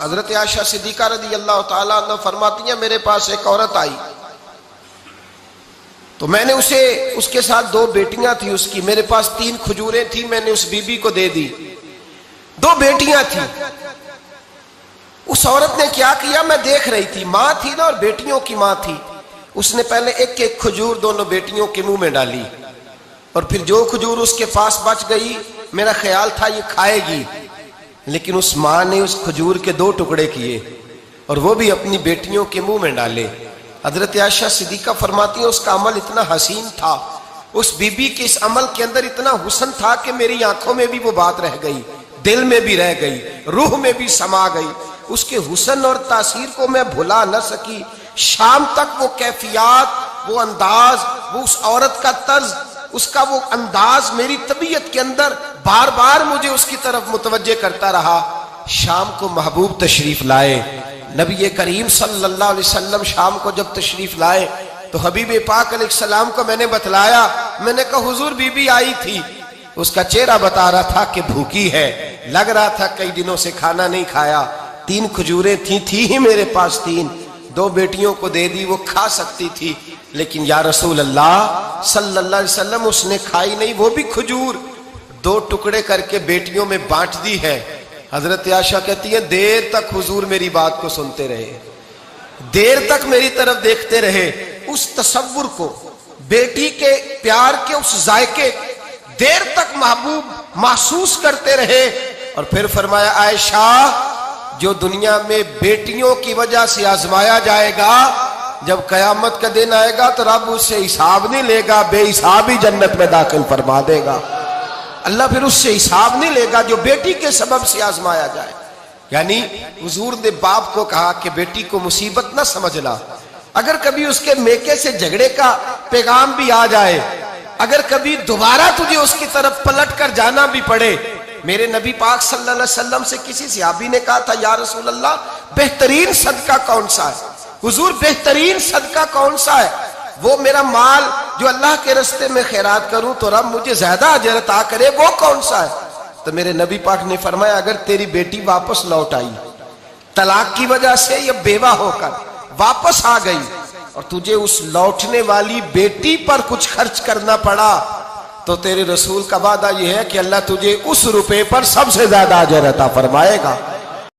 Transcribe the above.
حضرت عائشہ صدیقہ رضی اللہ تعالیٰ عنہ فرماتی ہیں میرے پاس ایک عورت آئی تو میں نے اس کے ساتھ 2 بیٹیاں تھی اس کی، میرے پاس 3 کھجوریں تھی، میں نے اس بی بی کو دے دی، 2 بیٹیاں تھیں۔ اس عورت نے کیا کیا میں دیکھ رہی تھی، ماں تھی نا اور بیٹیوں کی ماں تھی، اس نے پہلے ایک ایک کھجور دونوں بیٹیوں کے منہ میں ڈالی اور پھر جو کھجور اس کے پاس بچ گئی میرا خیال تھا یہ کھائے گی، لیکن اس ماں نے اس کھجور کے 2 ٹکڑے کیے اور وہ بھی اپنی بیٹیوں کے منہ میں ڈالے۔ حضرت عائشہ صدیقہ فرماتی ہیں اس کا عمل اتنا حسین تھا، اس بی بی کے اس عمل کے اندر اتنا حسن تھا کہ میری آنکھوں میں بھی وہ بات رہ گئی، دل میں بھی رہ گئی، روح میں بھی سما گئی۔ اس کے حسن اور تاثیر کو میں بھلا نہ سکی، شام تک وہ کیفیات، وہ انداز، وہ اس عورت کا طرز، اس کا وہ انداز میری طبیعت کے اندر بار بار مجھے اس کی طرف متوجہ کرتا رہا۔ شام کو محبوب تشریف لائے، نبی کریم صلی اللہ علیہ وسلم شام کو جب تشریف لائے تو حبیب پاک علیہ السلام کو میں نے بتلایا، میں نے کہا حضور بی بی آئی تھی، اس کا چہرہ بتا رہا تھا کہ بھوکی ہے، لگ رہا تھا کئی دنوں سے کھانا نہیں کھایا، 3 کھجوریں تھی ہی میرے پاس 3، 2 بیٹیوں کو دے دی، وہ کھا سکتی تھی، لیکن یا رسول اللہ صلی اللہ علیہ وسلم اس نے کھائی نہیں، وہ بھی کھجور 2 ٹکڑے کر کے بیٹیوں میں بانٹ دی ہے۔ حضرت عائشہ کہتی ہے دیر تک حضور میری بات کو سنتے رہے، دیر تک میری طرف دیکھتے رہے، اس تصور کو، بیٹی کے پیار کے اس ذائقے دیر تک محبوب محسوس کرتے رہے، اور پھر فرمایا عائشہ جو دنیا میں بیٹیوں کی وجہ سے آزمایا جائے گا، جب قیامت کا دن آئے گا تو رب اس سے حساب نہیں لے گا، بے حساب ہی جنت میں داخل فرما دے گا۔ اللہ پھر اس سے حساب نہیں لے گا جو بیٹی کے سبب سے آزمایا جائے۔ یعنی حضور نے باپ کو کہا کہ بیٹی کو مصیبت نہ سمجھنا، اگر کبھی اس کے میکے سے جھگڑے کا پیغام بھی آ جائے، اگر کبھی دوبارہ تجھے اس کی طرف پلٹ کر جانا بھی پڑے، میرے نبی پاک صلی اللہ علیہ وسلم سے کسی صحابی نے کہا تھا یا رسول اللہ بہترین صدقہ کون سا ہے؟ حضور بہترین صدقہ کون سا ہے؟ وہ میرا مال جو اللہ کے راستے میں خیرات کروں تو رب مجھے زیادہ اجر عطا کرے، وہ کون سا ہے؟ تو میرے نبی پاک نے فرمایا اگر تیری بیٹی واپس لوٹ آئی، طلاق کی وجہ سے یا بیوہ ہو کر واپس آ گئی، اور تجھے اس لوٹنے والی بیٹی پر کچھ خرچ کرنا پڑا، تو تیرے رسول کا وعدہ یہ ہے کہ اللہ تجھے اس روپے پر سب سے زیادہ اجر عطا فرمائے گا۔